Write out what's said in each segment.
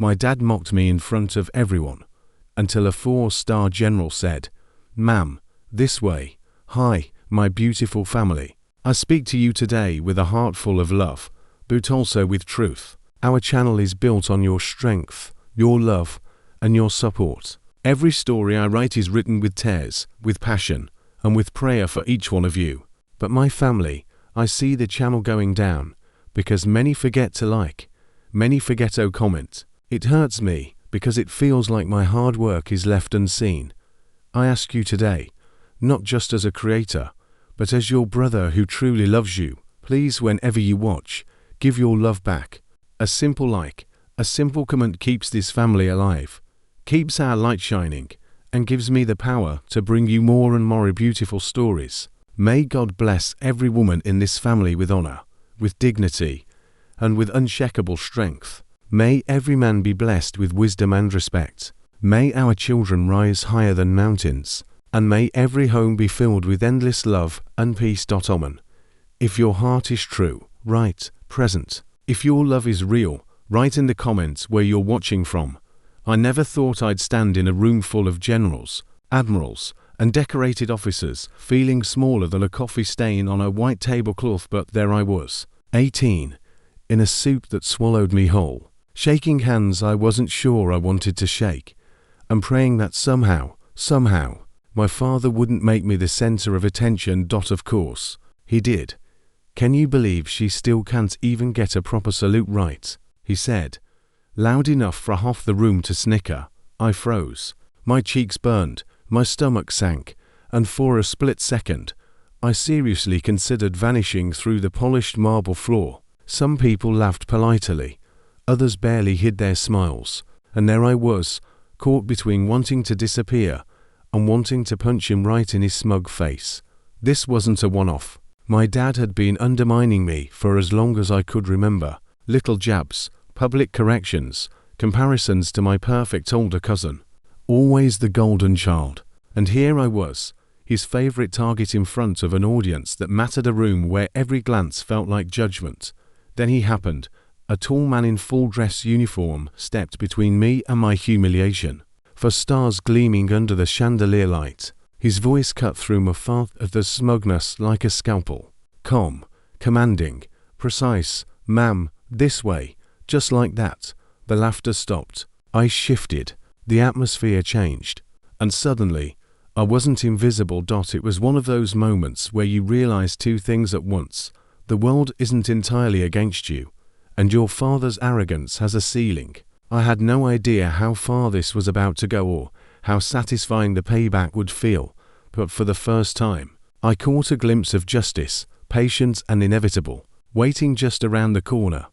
My dad mocked me in front of everyone, until a 4-star general said, "Ma'am, this way. Hi, my beautiful family. I speak to you today with a heart full of love, but also with truth. Our channel is built on your strength, your love, and your support. Every story I write is written with tears, with passion, and with prayer for each one of you. But my family, I see the channel going down, because many forget to like, many forget to comment. It hurts me, because it feels like my hard work is left unseen. I ask you today, not just as a creator, but as your brother who truly loves you, please whenever you watch, give your love back. A simple like, a simple comment keeps this family alive, keeps our light shining, and gives me the power to bring you more and more beautiful stories. May God bless every woman in this family with honor, with dignity, and with unshakable strength. May every man be blessed with wisdom and respect. May our children rise higher than mountains, and may every home be filled with endless love and peace. Amen. If your heart is true, write present. If your love is real, write in the comments where you're watching from. I never thought I'd stand in a room full of generals, admirals, and decorated officers, feeling smaller than a coffee stain on a white tablecloth, but there I was, 18, in a suit that swallowed me whole, shaking hands I wasn't sure I wanted to shake, and praying that somehow, my father wouldn't make me the center of attention. Of course, he did. Can you believe she still can't even get a proper salute right? He said, loud enough for half the room to snicker. I froze. My cheeks burned, my stomach sank, and for a split second, I seriously considered vanishing through the polished marble floor. Some people laughed politely, others barely hid their smiles, and there I was, caught between wanting to disappear and wanting to punch him right in his smug face. This wasn't a one-off. My dad had been undermining me for as long as I could remember. Little jabs, public corrections, comparisons to my perfect older cousin. Always the golden child. And here I was, his favorite target in front of an audience that mattered, a room where every glance felt like judgment. Then he happened. A tall man in full dress uniform stepped between me and my humiliation. For stars gleaming under the chandelier light, his voice cut through my froth of the smugness like a scalpel. Calm, commanding, precise. Ma'am, this way. Just like that. The laughter stopped. I shifted. The atmosphere changed. And suddenly, I wasn't invisible. It was one of those moments where you realize two things at once. The world isn't entirely against you, and your father's arrogance has a ceiling. I had no idea how far this was about to go or how satisfying the payback would feel, but for the first time, I caught a glimpse of justice, patience, and inevitable, waiting just around the corner.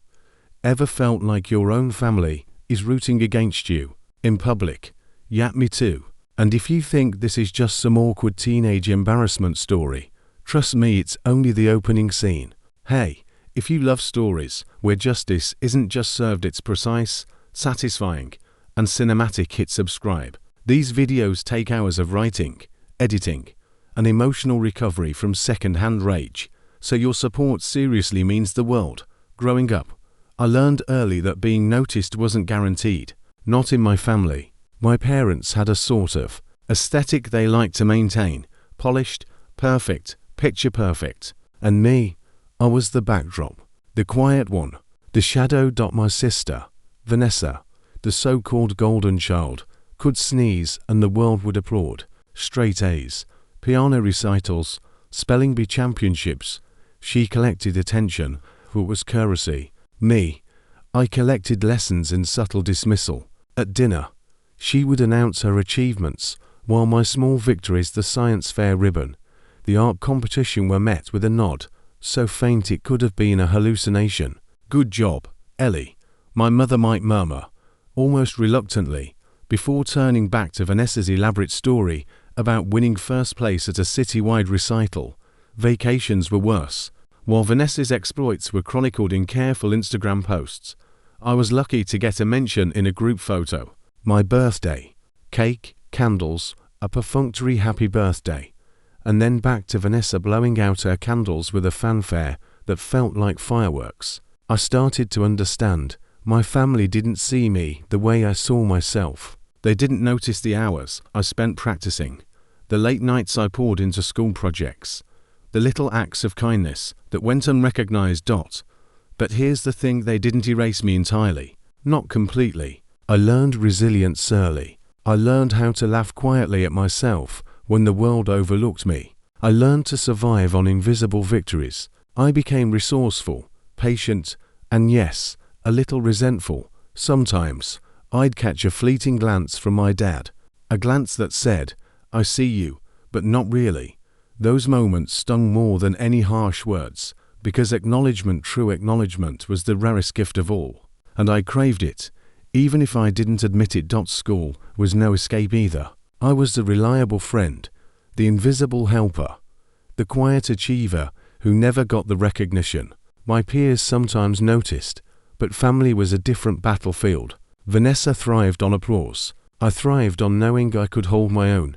Ever felt like your own family is rooting against you in public? Yeah, me too. And if you think this is just some awkward teenage embarrassment story, trust me, it's only the opening scene. Hey, if you love stories where justice isn't just served, it's precise, satisfying, and cinematic, hit subscribe. These videos take hours of writing, editing, and emotional recovery from second-hand rage, so your support seriously means the world. Growing up, I learned early that being noticed wasn't guaranteed. Not in my family. My parents had a sort of aesthetic they liked to maintain, polished, perfect, picture perfect. And me, I was the backdrop, the quiet one, the shadow. My sister, Vanessa, the so-called golden child, could sneeze and the world would applaud. Straight A's, piano recitals, spelling bee championships. She collected attention, for it was courtesy. Me, I collected lessons in subtle dismissal. At dinner, she would announce her achievements, while my small victories, the science fair ribbon, the art competition, were met with a nod, so faint it could have been a hallucination. Good job, Ellie, my mother might murmur, almost reluctantly, before turning back to Vanessa's elaborate story about winning first place at a citywide recital. Vacations were worse. While Vanessa's exploits were chronicled in careful Instagram posts, I was lucky to get a mention in a group photo. My birthday, cake, candles, a perfunctory happy birthday, and then back to Vanessa blowing out her candles with a fanfare that felt like fireworks. I started to understand. My family didn't see me the way I saw myself. They didn't notice the hours I spent practicing, the late nights I poured into school projects, the little acts of kindness that went unrecognized. But here's the thing, they didn't erase me entirely. Not completely. I learned resilience early. I learned how to laugh quietly at myself when the world overlooked me. I learned to survive on invisible victories. I became resourceful, patient, and yes, a little resentful. Sometimes, I'd catch a fleeting glance from my dad. A glance that said, "I see you, but not really." Those moments stung more than any harsh words, because acknowledgement, true acknowledgement, was the rarest gift of all. And I craved it, even if I didn't admit it. School was no escape either. I was the reliable friend, the invisible helper, the quiet achiever who never got the recognition my peers sometimes noticed, but family was a different battlefield. Vanessa thrived on applause. I thrived on knowing I could hold my own,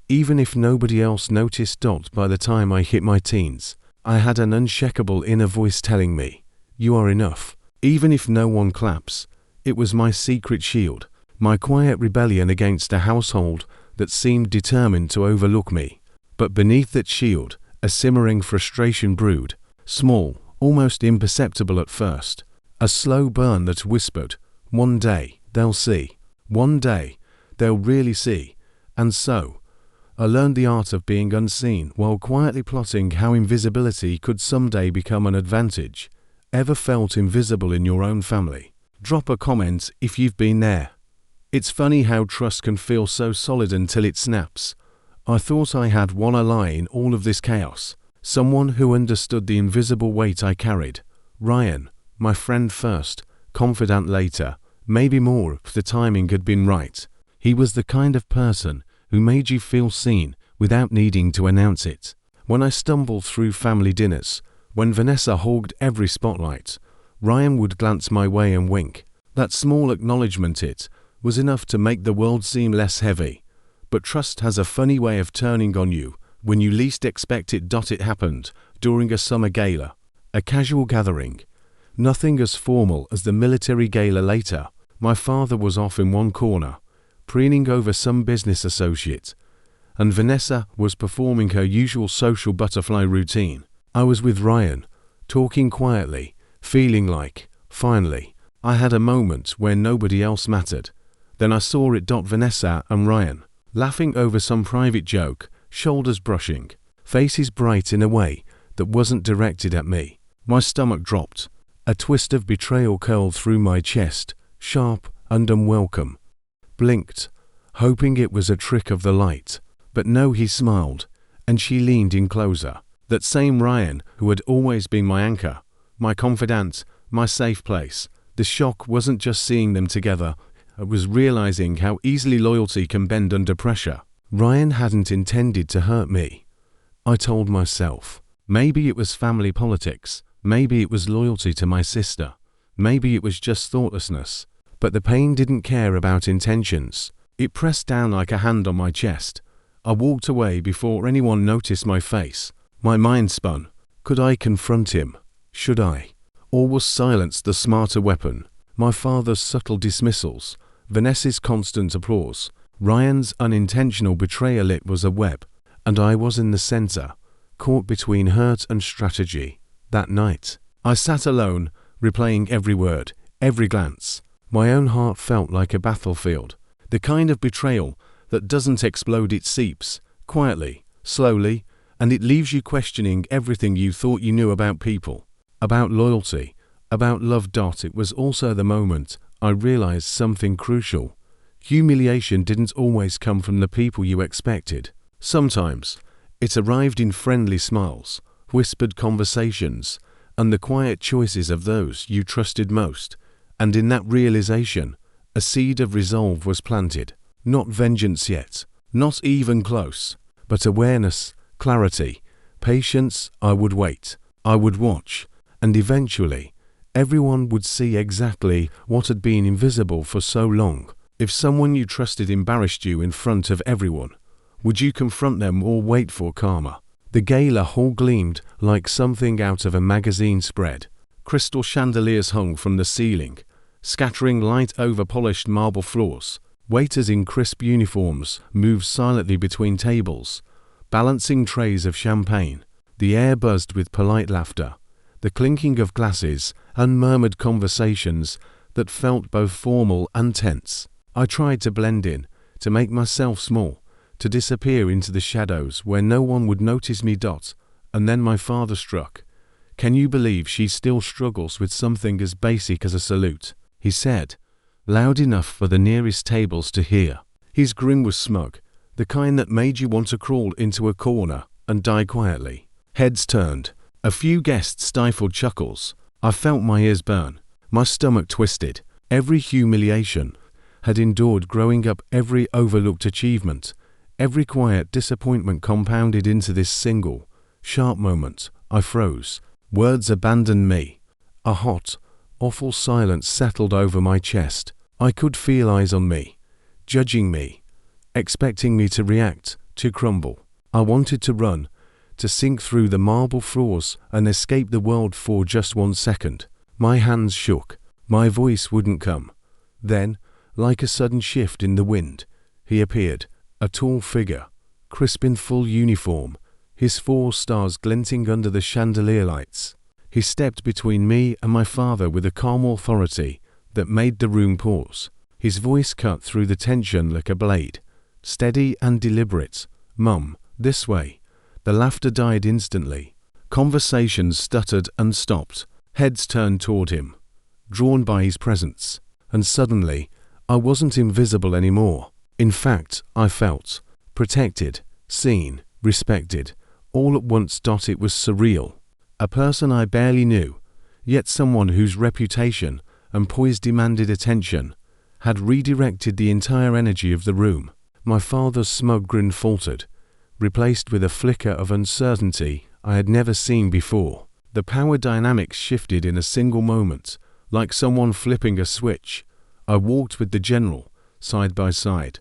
even if nobody else noticed. By the time I hit my teens, I had an unshakable inner voice telling me, "You are enough." Even if no one claps, it was my secret shield, my quiet rebellion against a household that seemed determined to overlook me. But beneath that shield, a simmering frustration brewed, small, almost imperceptible at first, a slow burn that whispered, "One day, they'll see. One day, they'll really see." And so, I learned the art of being unseen while quietly plotting how invisibility could someday become an advantage. Ever felt invisible in your own family? Drop a comment if you've been there. It's funny how trust can feel so solid until it snaps. I thought I had one ally in all of this chaos, someone who understood the invisible weight I carried. Ryan, my friend first, confidant later, maybe more if the timing had been right. He was the kind of person who made you feel seen without needing to announce it. When I stumbled through family dinners, when Vanessa hogged every spotlight, Ryan would glance my way and wink. That small acknowledgement, it was enough to make the world seem less heavy. But trust has a funny way of turning on you when you least expect it. It happened during a summer gala, a casual gathering, nothing as formal as the military gala later. My father was off in one corner, preening over some business associate, and Vanessa was performing her usual social butterfly routine. I was with Ryan, talking quietly, feeling like, finally, I had a moment where nobody else mattered. Then I saw it. Vanessa and Ryan, laughing over some private joke, shoulders brushing, faces bright in a way that wasn't directed at me. My stomach dropped. A twist of betrayal curled through my chest, sharp and unwelcome. Blinked, hoping it was a trick of the light. But no, he smiled, and she leaned in closer. That same Ryan who had always been my anchor, my confidant, my safe place. The shock wasn't just seeing them together, it was realizing how easily loyalty can bend under pressure. Ryan hadn't intended to hurt me, I told myself. Maybe it was family politics, maybe it was loyalty to my sister, maybe it was just thoughtlessness. But the pain didn't care about intentions. It pressed down like a hand on my chest. I walked away before anyone noticed my face. My mind spun. Could I confront him? Should I? Or was silence the smarter weapon? My father's subtle dismissals, Vanessa's constant applause, Ryan's unintentional betrayal. It was a web, and I was in the center, caught between hurt and strategy. That night, I sat alone, replaying every word, every glance. My own heart felt like a battlefield. The kind of betrayal that doesn't explode, it seeps, quietly, slowly, and it leaves you questioning everything you thought you knew about people, about loyalty, about love. It was also the moment I realized something crucial. Humiliation didn't always come from the people you expected. Sometimes, it arrived in friendly smiles, whispered conversations, and the quiet choices of those you trusted most. And in that realization, a seed of resolve was planted. Not vengeance yet, not even close, but awareness, clarity, patience. I would wait, I would watch, and eventually, everyone would see exactly what had been invisible for so long. If someone you trusted embarrassed you in front of everyone, would you confront them or wait for karma? The gala hall gleamed like something out of a magazine spread. Crystal chandeliers hung from the ceiling, scattering light over polished marble floors. Waiters in crisp uniforms moved silently between tables, balancing trays of champagne. The air buzzed with polite laughter, the clinking of glasses, and murmured conversations that felt both formal and tense. I tried to blend in, to make myself small, to disappear into the shadows where no one would notice me. And then my father struck. "Can you believe she still struggles with something as basic as a salute?" he said, loud enough for the nearest tables to hear. His grin was smug, the kind that made you want to crawl into a corner and die quietly. Heads turned. A few guests stifled chuckles. I felt my ears burn. My stomach twisted. Every humiliation had endured growing up, every overlooked achievement, every quiet disappointment compounded into this single, sharp moment. I froze. Words abandoned me. A hot, awful silence settled over my chest. I could feel eyes on me, judging me, expecting me to react, to crumble. I wanted to run, to sink through the marble floors and escape the world for just 1 second. My hands shook. My voice wouldn't come. Then, like a sudden shift in the wind, he appeared, a tall figure, crisp in full uniform, his 4 stars glinting under the chandelier lights. He stepped between me and my father with a calm authority that made the room pause. His voice cut through the tension like a blade, steady and deliberate. "Mum, this way." The laughter died instantly. Conversations stuttered and stopped. Heads turned toward him, drawn by his presence. And suddenly, I wasn't invisible anymore. In fact, I felt protected, seen, respected, all at once. It was surreal. A person I barely knew, yet someone whose reputation and poise demanded attention, had redirected the entire energy of the room. My father's smug grin faltered, replaced with a flicker of uncertainty I had never seen before. The power dynamics shifted in a single moment, like someone flipping a switch. I walked with the general, side by side,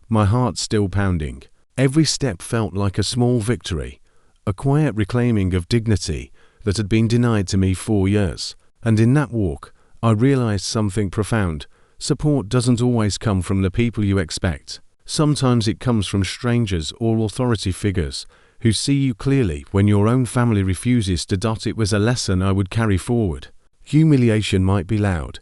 my heart still pounding. Every step felt like a small victory, a quiet reclaiming of dignity that had been denied to me for years. And in that walk, I realized something profound. Support doesn't always come from the people you expect. Sometimes it comes from strangers or authority figures who see you clearly when your own family refuses to. It was a lesson I would carry forward. Humiliation might be loud,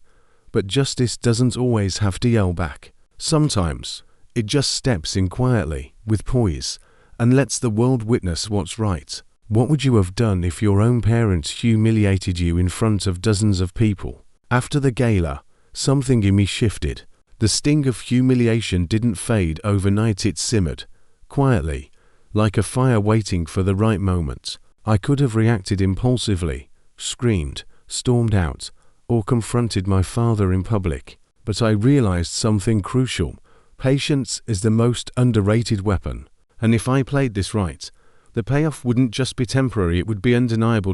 but justice doesn't always have to yell back. Sometimes, it just steps in quietly, with poise, and lets the world witness what's right. What would you have done if your own parents humiliated you in front of dozens of people? After the gala, something in me shifted. The sting of humiliation didn't fade overnight, it simmered, quietly, like a fire waiting for the right moment. I could have reacted impulsively, screamed, stormed out, or confronted my father in public. But I realized something crucial. Patience is the most underrated weapon. And if I played this right, the payoff wouldn't just be temporary, it would be undeniable.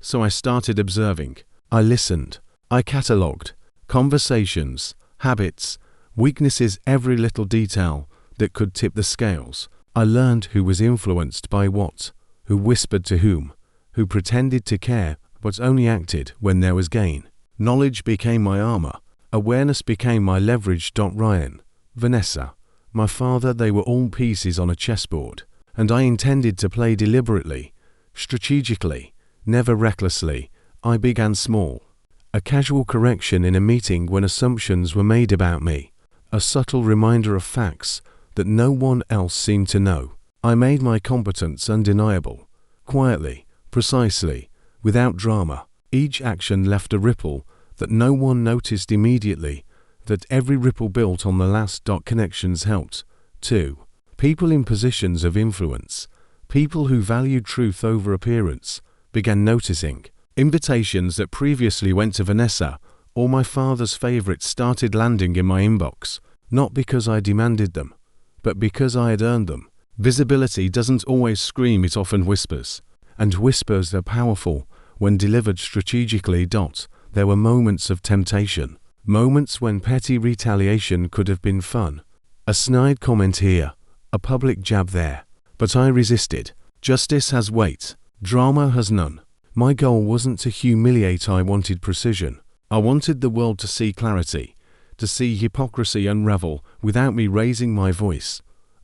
So I started observing. I listened. I catalogued conversations, habits, weaknesses, every little detail that could tip the scales. I learned who was influenced by what, who whispered to whom, who pretended to care but only acted when there was gain. Knowledge became my armor. Awareness became my leverage. Ryan, Vanessa, my father, they were all pieces on a chessboard, and I intended to play deliberately, strategically, never recklessly. I began small. A casual correction in a meeting when assumptions were made about me. A subtle reminder of facts that no one else seemed to know. I made my competence undeniable. Quietly, precisely, without drama. Each action left a ripple that no one noticed immediately, that every ripple built on the last. Connections helped, too. People in positions of influence, people who valued truth over appearance, began noticing. Invitations that previously went to Vanessa or my father's favorites started landing in my inbox, not because I demanded them, but because I had earned them. Visibility doesn't always scream, it often whispers. And whispers are powerful when delivered strategically. There were moments of temptation, moments when petty retaliation could have been fun. A snide comment here, a public jab there. But I resisted. Justice has weight, drama has none. My goal wasn't to humiliate, I wanted precision. I wanted the world to see clarity, to see hypocrisy unravel without me raising my voice.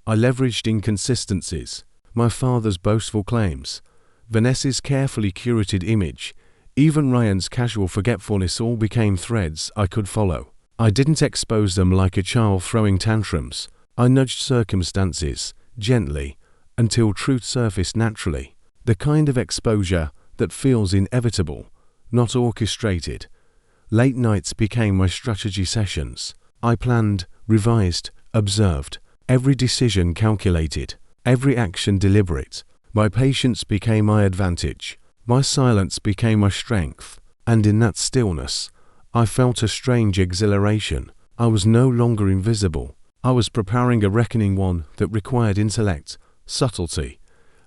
I leveraged inconsistencies, my father's boastful claims, Vanessa's carefully curated image, even Ryan's casual forgetfulness all became threads I could follow. I didn't expose them like a child throwing tantrums. I nudged circumstances, gently, until truth surfaced naturally. The kind of exposure that feels inevitable, not orchestrated. Late nights became my strategy sessions. I planned, revised, observed, every decision calculated, every action deliberate. My patience became my advantage. My silence became my strength. And in that stillness, I felt a strange exhilaration. I was no longer invisible. I was preparing a reckoning, one that required intellect, subtlety,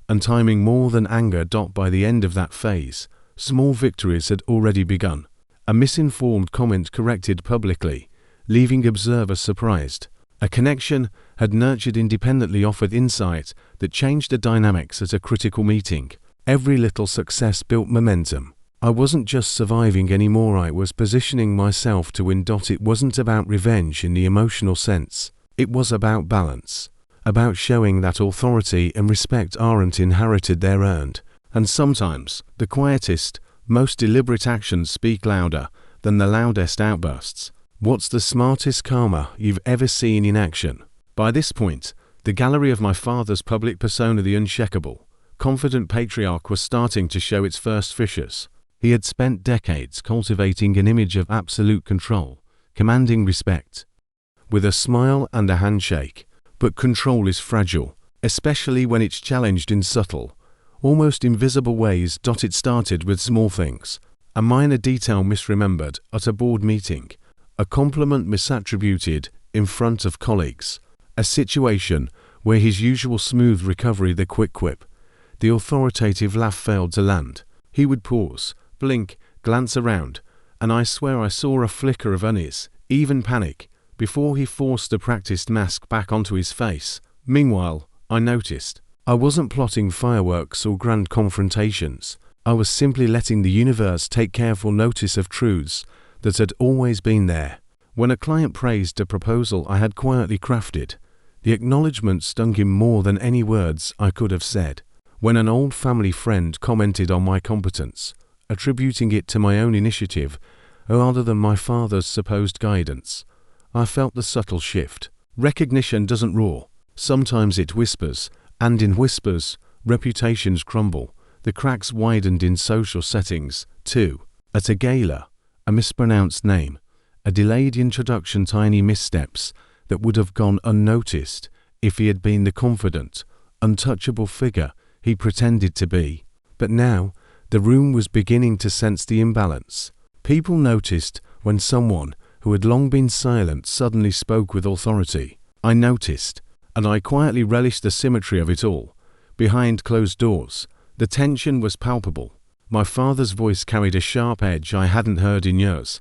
and timing more than anger. By the end of that phase, small victories had already begun. A misinformed comment corrected publicly, leaving observers surprised. A connection had nurtured independently offered insight that changed the dynamics at a critical meeting. Every little success built momentum. I wasn't just surviving anymore, I was positioning myself to win. It wasn't about revenge in the emotional sense. It was about balance, about showing that authority and respect aren't inherited, they're earned. And sometimes, the quietest, most deliberate actions speak louder than the loudest outbursts. What's the smartest karma you've ever seen in action? By this point, the gallery of my father's public persona, the unshakable, confident patriarch, was starting to show its first fissures. He had spent decades cultivating an image of absolute control, commanding respect, with a smile and a handshake. But control is fragile, especially when it's challenged in subtle, almost invisible ways. It started with small things. A minor detail misremembered at a board meeting, a compliment misattributed in front of colleagues, a situation where his usual smooth recovery, the quick quip, the authoritative laugh failed to land. He would pause, blink, glance around, and I swear I saw a flicker of unease, even panic, before he forced the practiced mask back onto his face. Meanwhile, I noticed, I wasn't plotting fireworks or grand confrontations. I was simply letting the universe take careful notice of truths that had always been there. When a client praised a proposal I had quietly crafted, the acknowledgement stung him more than any words I could have said. When an old family friend commented on my competence, attributing it to my own initiative rather than my father's supposed guidance, I felt the subtle shift. Recognition doesn't roar. Sometimes it whispers, and in whispers, reputations crumble. The cracks widened in social settings, too. At a gala, a mispronounced name, a delayed introduction, tiny missteps that would have gone unnoticed if he had been the confident, untouchable figure he pretended to be. But now, the room was beginning to sense the imbalance. People noticed when someone who had long been silent suddenly spoke with authority. I noticed, and I quietly relished the symmetry of it all. Behind closed doors, the tension was palpable. My father's voice carried a sharp edge I hadn't heard in years,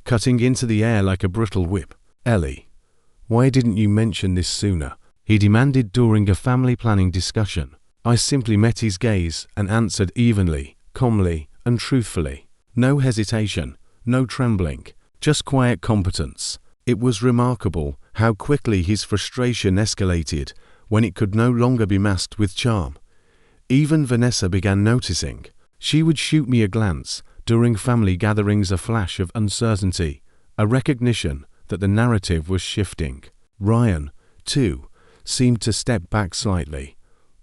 cutting into the air like a brittle whip. "Ellie, why didn't you mention this sooner?" he demanded during a family planning discussion. I simply met his gaze and answered evenly, calmly, and truthfully. No hesitation, no trembling, just quiet competence. It was remarkable how quickly his frustration escalated when it could no longer be masked with charm. Even Vanessa began noticing. She would shoot me a glance during family gatherings, a flash of uncertainty, a recognition that the narrative was shifting. Ryan, too, seemed to step back slightly,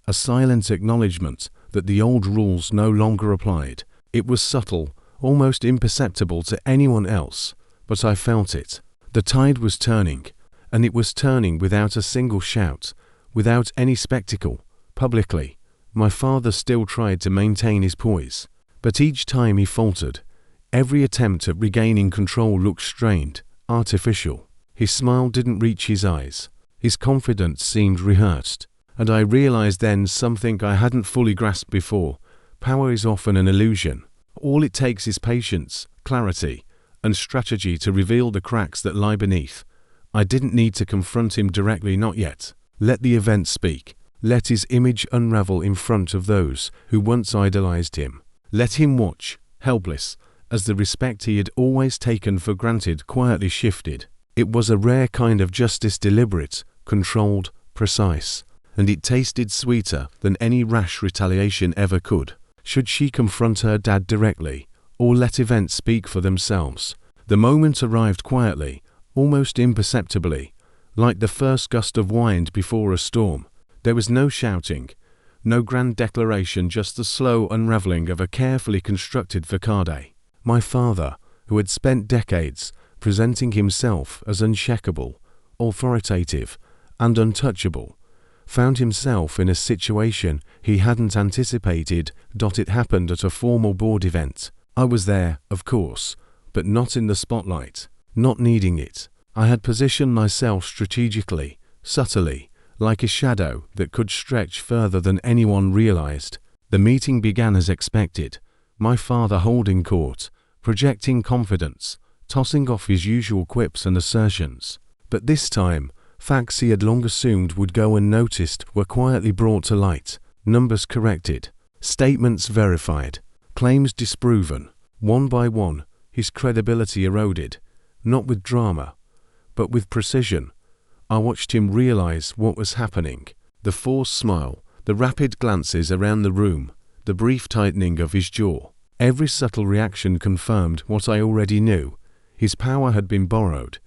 a silent acknowledgement that the old rules no longer applied. It was subtle, almost imperceptible to anyone else, but I felt it. The tide was turning, and it was turning without a single shout, without any spectacle, publicly. My father still tried to maintain his poise, but each time he faltered. Every attempt at regaining control looked strained, artificial. His smile didn't reach his eyes. His confidence seemed rehearsed, and I realized then something I hadn't fully grasped before. Power is often an illusion. All it takes is patience, clarity, and strategy to reveal the cracks that lie beneath. I didn't need to confront him directly, not yet. Let the event speak. Let his image unravel in front of those who once idolized him. Let him watch, helpless, as the respect he had always taken for granted quietly shifted. It was a rare kind of justice, deliberate, controlled, precise, and it tasted sweeter than any rash retaliation ever could. Should she confront her dad directly, or let events speak for themselves? The moment arrived quietly, almost imperceptibly, like the first gust of wind before a storm. There was no shouting, no grand declaration, just the slow unraveling of a carefully constructed facade. My father, who had spent decades presenting himself as unshakable, authoritative, and untouchable, found himself in a situation he hadn't anticipated. It happened at a formal board event. I was there, of course, but not in the spotlight, not needing it. I had positioned myself strategically, subtly, like a shadow that could stretch further than anyone realized. The meeting began as expected, my father holding court, projecting confidence, tossing off his usual quips and assertions. But this time, facts he had long assumed would go unnoticed were quietly brought to light, numbers corrected, statements verified, claims disproven. One by one, his credibility eroded, not with drama, but with precision. I watched him realize what was happening. The forced smile, the rapid glances around the room, the brief tightening of his jaw. Every subtle reaction confirmed what I already knew. His power had been borrowed,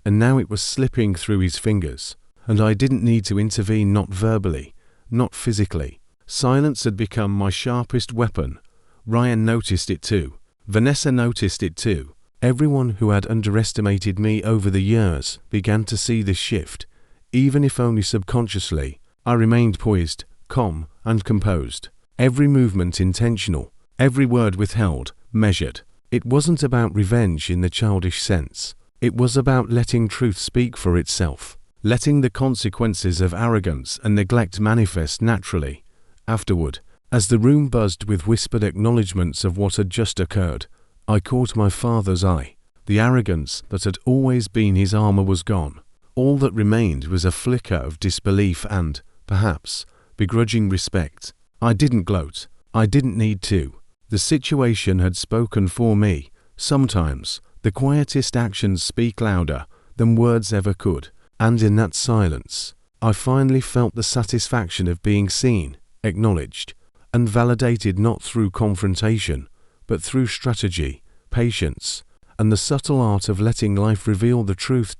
and now it was slipping through his fingers. And I didn't need to intervene, not verbally, not physically. Silence had become my sharpest weapon. Ryan noticed it too. Vanessa noticed it too. Everyone who had underestimated me over the years began to see this shift, even if only subconsciously. I remained poised, calm, and composed. Every movement intentional, every word withheld, measured. It wasn't about revenge in the childish sense. It was about letting truth speak for itself, letting the consequences of arrogance and neglect manifest naturally. Afterward, as the room buzzed with whispered acknowledgments of what had just occurred, I caught my father's eye. The arrogance that had always been his armor was gone. All that remained was a flicker of disbelief and, perhaps, begrudging respect. I didn't gloat. I didn't need to. The situation had spoken for me. Sometimes, the quietest actions speak louder than words ever could. And in that silence, I finally felt the satisfaction of being seen, acknowledged, and validated, not through confrontation, but through strategy, patience, and the subtle art of letting life reveal the truth.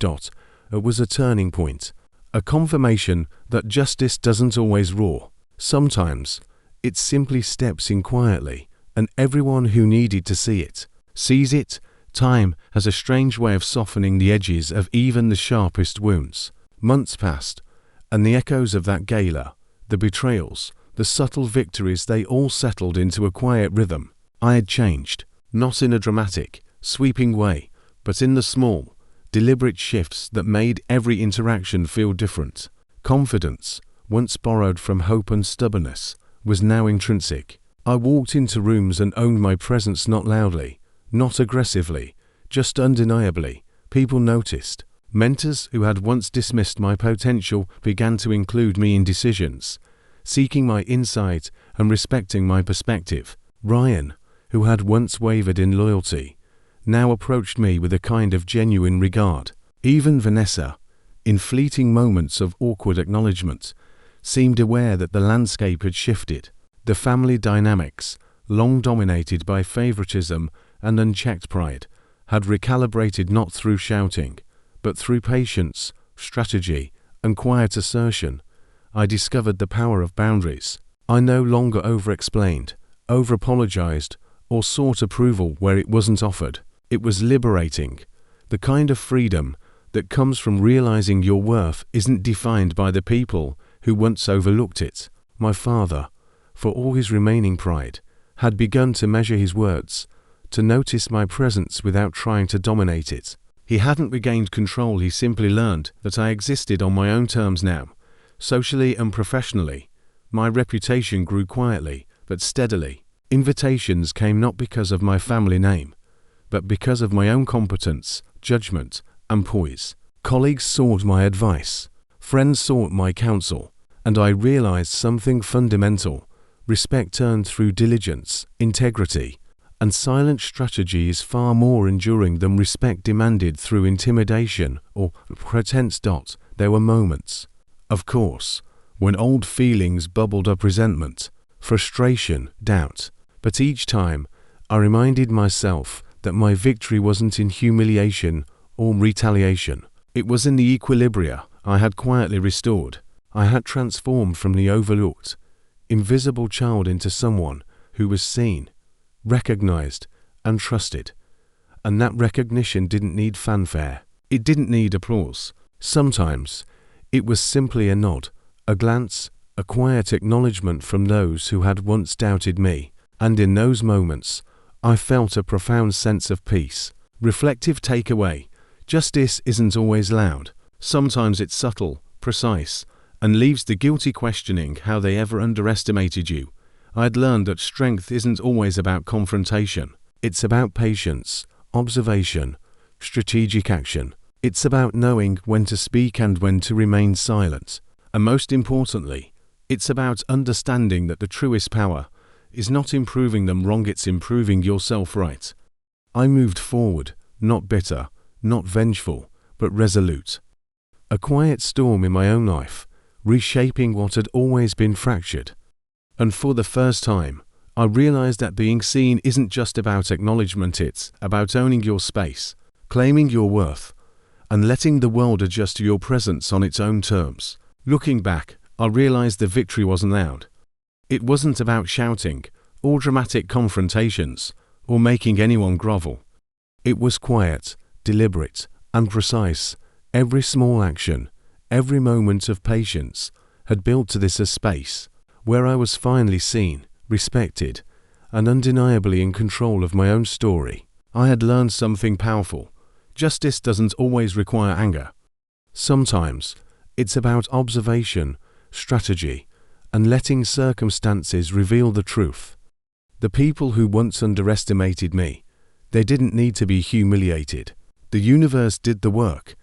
It was a turning point, a confirmation that justice doesn't always roar. Sometimes, it simply steps in quietly, and everyone who needed to see it, sees it. Time has a strange way of softening the edges of even the sharpest wounds. Months passed, and the echoes of that gala, the betrayals, the subtle victories, they all settled into a quiet rhythm. I had changed, not in a dramatic, sweeping way, but in the small, deliberate shifts that made every interaction feel different. Confidence, once borrowed from hope and stubbornness, was now intrinsic. I walked into rooms and owned my presence, not loudly, not aggressively, just undeniably. People noticed. Mentors who had once dismissed my potential began to include me in decisions, seeking my insight and respecting my perspective. Ryan, who had once wavered in loyalty, now approached me with a kind of genuine regard. Even Vanessa, in fleeting moments of awkward acknowledgement, seemed aware that the landscape had shifted. The family dynamics, long dominated by favoritism and unchecked pride, had recalibrated, not through shouting, but through patience, strategy, and quiet assertion. I discovered the power of boundaries. I no longer over-explained, over-apologized, or sought approval where it wasn't offered. It was liberating, the kind of freedom that comes from realizing your worth isn't defined by the people who once overlooked it. My father, for all his remaining pride, had begun to measure his words, to notice my presence without trying to dominate it. He hadn't regained control, he simply learned that I existed on my own terms now, socially and professionally. My reputation grew quietly, but steadily. Invitations came not because of my family name, but because of my own competence, judgment, and poise. Colleagues sought my advice, friends sought my counsel, and I realized something fundamental. Respect earned through diligence, integrity, And silent strategy is far more enduring than respect demanded through intimidation or pretense. There were moments, of course, when old feelings bubbled up: resentment, frustration, doubt. But each time, I reminded myself that my victory wasn't in humiliation or retaliation. It was in the equilibria I had quietly restored. I had transformed from the overlooked, invisible child into someone who was seen, recognized, and trusted. And that recognition didn't need fanfare. It didn't need applause. Sometimes, it was simply a nod, a glance, a quiet acknowledgement from those who had once doubted me. And in those moments, I felt a profound sense of peace. Reflective takeaway: justice isn't always loud. Sometimes it's subtle, precise, and leaves the guilty questioning how they ever underestimated you. I'd learned that strength isn't always about confrontation. It's about patience, observation, strategic action. It's about knowing when to speak and when to remain silent. And most importantly, it's about understanding that the truest power is not improving them wrong, it's improving yourself right. I moved forward, not bitter, not vengeful, but resolute. A quiet storm in my own life, reshaping what had always been fractured. And for the first time, I realized that being seen isn't just about acknowledgement, it's about owning your space, claiming your worth, and letting the world adjust to your presence on its own terms. Looking back, I realized the victory wasn't loud. It wasn't about shouting, or dramatic confrontations, or making anyone grovel. It was quiet, deliberate, and precise. Every small action, every moment of patience, had built to this a space where I was finally seen, respected, and undeniably in control of my own story. I had learned something powerful. Justice doesn't always require anger. Sometimes, it's about observation, strategy, and letting circumstances reveal the truth. The people who once underestimated me, they didn't need to be humiliated. The universe did the work,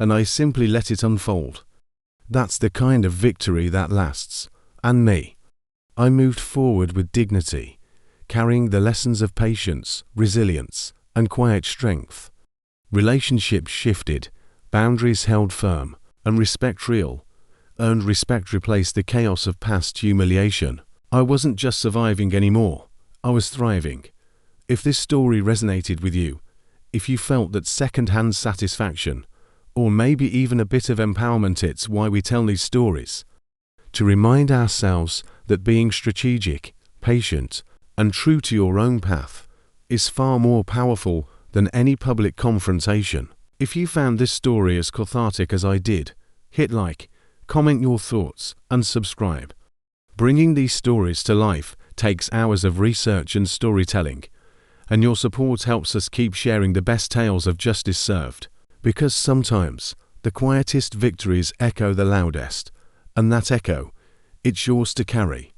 and I simply let it unfold. That's the kind of victory that lasts. And me. I moved forward with dignity, carrying the lessons of patience, resilience, and quiet strength. Relationships shifted, boundaries held firm, and respect real. Earned respect replaced the chaos of past humiliation. I wasn't just surviving anymore, I was thriving. If this story resonated with you, if you felt that second-hand satisfaction, or maybe even a bit of empowerment, it's why we tell these stories. To remind ourselves that being strategic, patient, and true to your own path is far more powerful than any public confrontation. If you found this story as cathartic as I did, hit like, comment your thoughts, and subscribe. Bringing these stories to life takes hours of research and storytelling, and your support helps us keep sharing the best tales of justice served. Because sometimes, the quietest victories echo the loudest, and that echo, it's yours to carry.